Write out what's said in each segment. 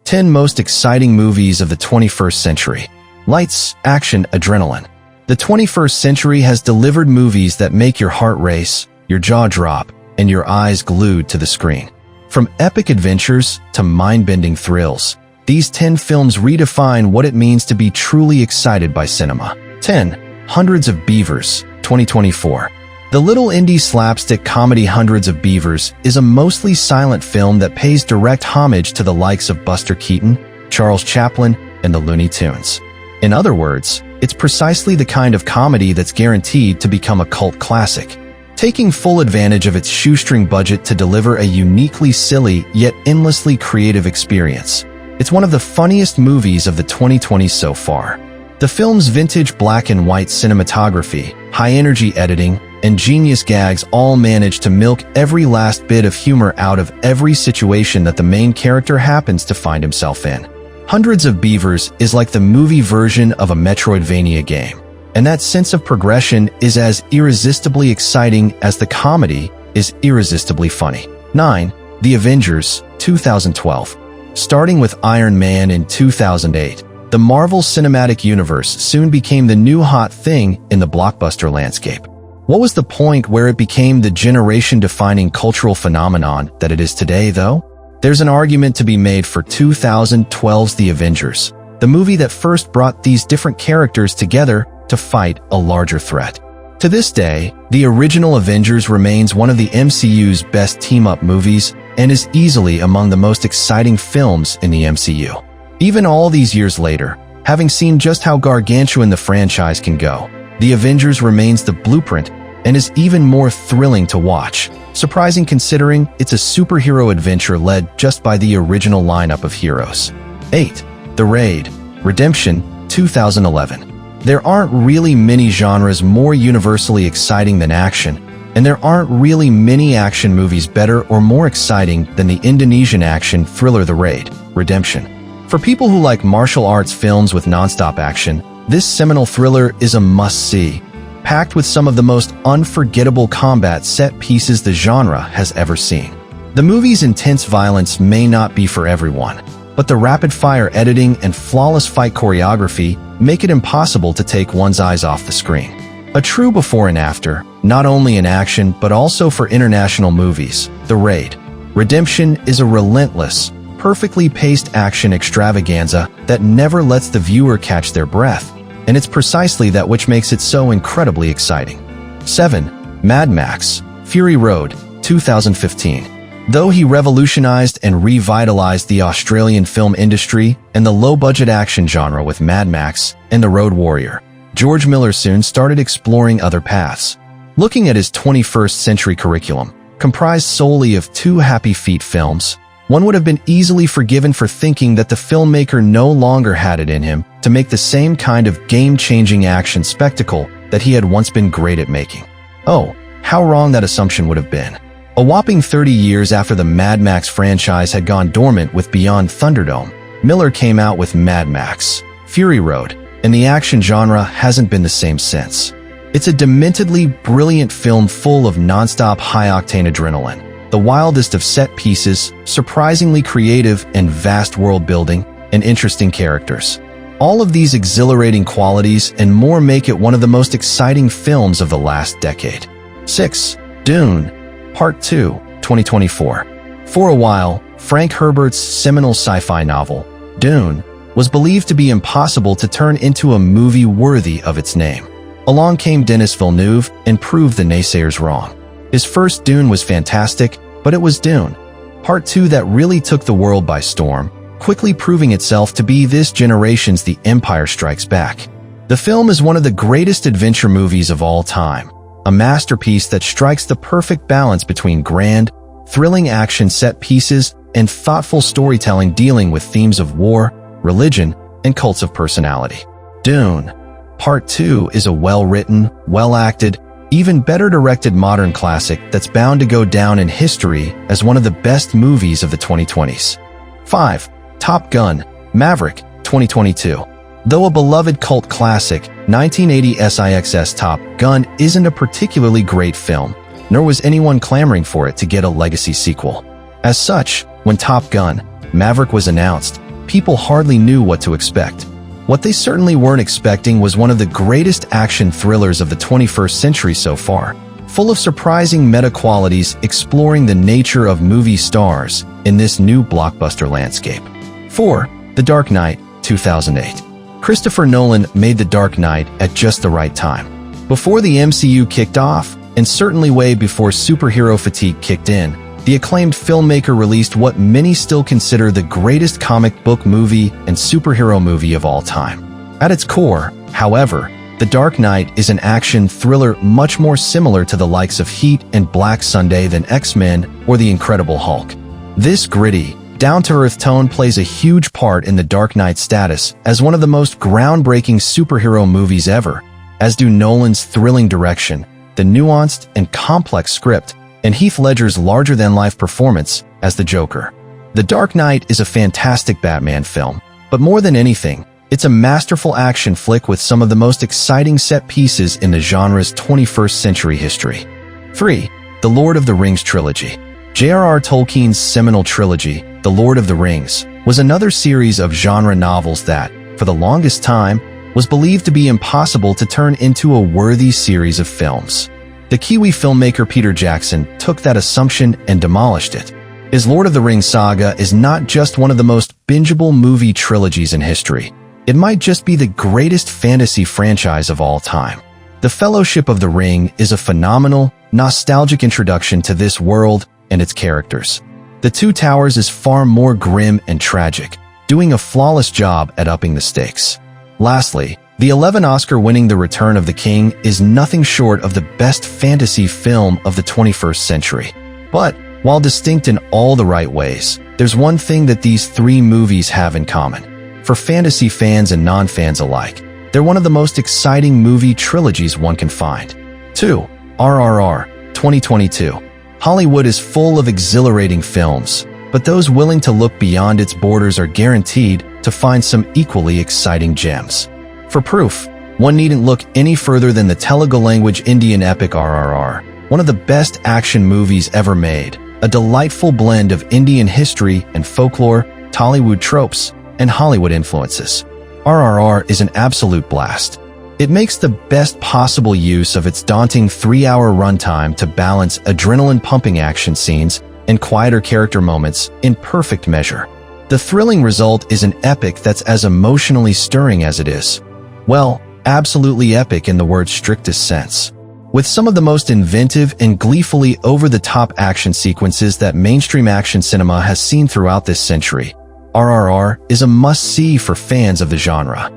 10 most exciting movies of the 21st century. Lights, action, adrenaline. The 21st century has delivered movies that make your heart race, your jaw drop, and your eyes glued to the screen. From epic adventures to mind-bending thrills, these 10 films redefine what it means to be truly excited by cinema. 10. Hundreds of Beavers, 2024. The little indie slapstick comedy Hundreds of Beavers is a mostly silent film that pays direct homage to the likes of Buster Keaton, Charles Chaplin, and the Looney Tunes. In other words, it's precisely the kind of comedy that's guaranteed to become a cult classic, taking full advantage of its shoestring budget to deliver a uniquely silly yet endlessly creative experience. It's one of the funniest movies of the 2020s so far. The film's vintage black and white cinematography, high-energy editing, and genius gags all manage to milk every last bit of humor out of every situation that the main character happens to find himself in. Hundreds of Beavers is like the movie version of a Metroidvania game, and that sense of progression is as irresistibly exciting as the comedy is irresistibly funny. 9. The Avengers, 2012. Starting with Iron Man in 2008, the Marvel Cinematic Universe soon became the new hot thing in the blockbuster landscape. What was the point where it became the generation-defining cultural phenomenon that it is today, though? There's an argument to be made for 2012's The Avengers, the movie that first brought these different characters together to fight a larger threat. To this day, the original Avengers remains one of the MCU's best team-up movies and is easily among the most exciting films in the MCU. Even all these years later, having seen just how gargantuan the franchise can go, The Avengers remains the blueprint and is even more thrilling to watch, surprising considering it's a superhero adventure led just by the original lineup of heroes. 8. The Raid, Redemption, 2011. There aren't really many genres more universally exciting than action, and there aren't really many action movies better or more exciting than the Indonesian action thriller The Raid, Redemption. For people who like martial arts films with non-stop action, this seminal thriller is a must-see, packed with some of the most unforgettable combat set pieces the genre has ever seen. The movie's intense violence may not be for everyone, but the rapid-fire editing and flawless fight choreography make it impossible to take one's eyes off the screen. A true before and after, not only in action but also for international movies, The Raid, Redemption is a relentless, perfectly paced action extravaganza that never lets the viewer catch their breath, and it's precisely that which makes it so incredibly exciting. 7. Mad Max, Fury Road, 2015. Though he revolutionized and revitalized the Australian film industry and the low-budget action genre with Mad Max and The Road Warrior, George Miller soon started exploring other paths. Looking at his 21st century curriculum, comprised solely of 2 Happy Feet films, one would have been easily forgiven for thinking that the filmmaker no longer had it in him to make the same kind of game-changing action spectacle that he had once been great at making. Oh, how wrong that assumption would have been. A whopping 30 years after the Mad Max franchise had gone dormant with Beyond Thunderdome, Miller came out with Mad Max, Fury Road, and the action genre hasn't been the same since. It's a dementedly brilliant film full of non-stop high-octane adrenaline, the wildest of set pieces, surprisingly creative and vast world building, and interesting characters. All of these exhilarating qualities and more make it one of the most exciting films of the last decade. 6. Dune, Part 2, 2024. For a while, Frank Herbert's seminal sci-fi novel, Dune, was believed to be impossible to turn into a movie worthy of its name. Along came Denis Villeneuve and proved the naysayers wrong. His first Dune was fantastic, but it was Dune, Part 2 that really took the world by storm, quickly proving itself to be this generation's The Empire Strikes Back. The film is one of the greatest adventure movies of all time, a masterpiece that strikes the perfect balance between grand, thrilling action set pieces and thoughtful storytelling dealing with themes of war, religion, and cults of personality. Dune, Part 2 is a well-written, well-acted, even better directed modern classic that's bound to go down in history as one of the best movies of the 2020s. 5. Top Gun, Maverick, 2022. Though a beloved cult classic, 1980 SIX's Top Gun isn't a particularly great film, nor was anyone clamoring for it to get a legacy sequel. As such, when Top Gun, Maverick was announced, people hardly knew what to expect. What they certainly weren't expecting was one of the greatest action thrillers of the 21st century so far, full of surprising meta qualities exploring the nature of movie stars in this new blockbuster landscape. 4. The Dark Knight, 2008. Christopher Nolan made The Dark Knight at just the right time. Before the MCU kicked off, and certainly way before superhero fatigue kicked in, the acclaimed filmmaker released what many still consider the greatest comic book movie and superhero movie of all time. At its core, however, The Dark Knight is an action thriller much more similar to the likes of Heat and Black Sunday than X-Men or The Incredible Hulk. This gritty, down-to-earth tone plays a huge part in The Dark Knight's status as one of the most groundbreaking superhero movies ever, as do Nolan's thrilling direction, the nuanced and complex script, and Heath Ledger's larger-than-life performance as the Joker. The Dark Knight is a fantastic Batman film, but more than anything, it's a masterful action flick with some of the most exciting set pieces in the genre's 21st century history. 3. The Lord of the Rings Trilogy. J.R.R. Tolkien's seminal trilogy, The Lord of the Rings, was another series of genre novels that, for the longest time, was believed to be impossible to turn into a worthy series of films. The Kiwi filmmaker Peter Jackson took that assumption and demolished it. His Lord of the Rings saga is not just one of the most bingeable movie trilogies in history. It might just be the greatest fantasy franchise of all time. The Fellowship of the Ring is a phenomenal, nostalgic introduction to this world and its characters. The Two Towers is far more grim and tragic, doing a flawless job at upping the stakes. Lastly, the 11 Oscar-winning The Return of the King is nothing short of the best fantasy film of the 21st century. But, while distinct in all the right ways, there's one thing that these three movies have in common. For fantasy fans and non-fans alike, they're one of the most exciting movie trilogies one can find. 2. RRR, 2022. Hollywood is full of exhilarating films, but those willing to look beyond its borders are guaranteed to find some equally exciting gems. For proof, one needn't look any further than the Telugu-language Indian epic RRR, one of the best action movies ever made, a delightful blend of Indian history and folklore, Tollywood tropes, and Hollywood influences. RRR is an absolute blast. It makes the best possible use of its daunting 3-hour runtime to balance adrenaline-pumping action scenes and quieter character moments in perfect measure. The thrilling result is an epic that's as emotionally stirring as it is. Well, absolutely epic in the word's strictest sense. With some of the most inventive and gleefully over-the-top action sequences that mainstream action cinema has seen throughout this century, RRR is a must-see for fans of the genre.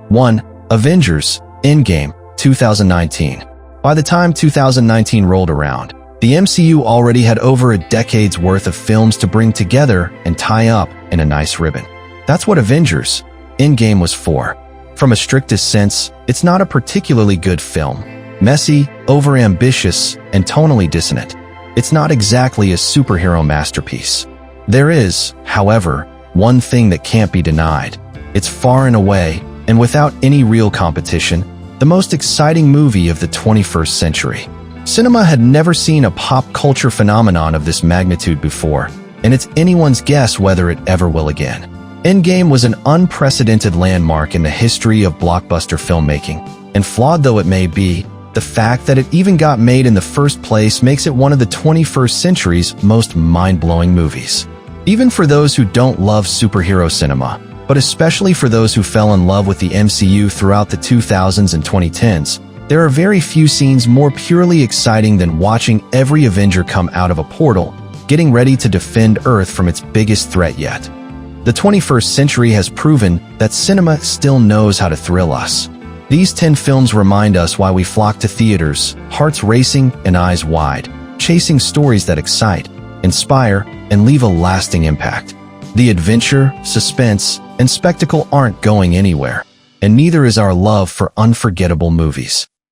1. Avengers, Endgame, 2019. By the time 2019 rolled around, the MCU already had over a decade's worth of films to bring together and tie up in a nice ribbon. That's what Avengers, Endgame was for. From a strictest sense, it's not a particularly good film. Messy, overambitious, and tonally dissonant. It's not exactly a superhero masterpiece. There is, however, one thing that can't be denied. It's far and away, and without any real competition, the most exciting movie of the 21st century. Cinema had never seen a pop culture phenomenon of this magnitude before, and it's anyone's guess whether it ever will again. Endgame was an unprecedented landmark in the history of blockbuster filmmaking, and flawed though it may be, the fact that it even got made in the first place makes it one of the 21st century's most mind-blowing movies. Even for those who don't love superhero cinema, but especially for those who fell in love with the MCU throughout the 2000s and 2010s, there are very few scenes more purely exciting than watching every Avenger come out of a portal, getting ready to defend Earth from its biggest threat yet. The 21st century has proven that cinema still knows how to thrill us. These 10 films remind us why we flock to theaters, hearts racing and eyes wide, chasing stories that excite, inspire, and leave a lasting impact. The adventure, suspense, and spectacle aren't going anywhere, and neither is our love for unforgettable movies.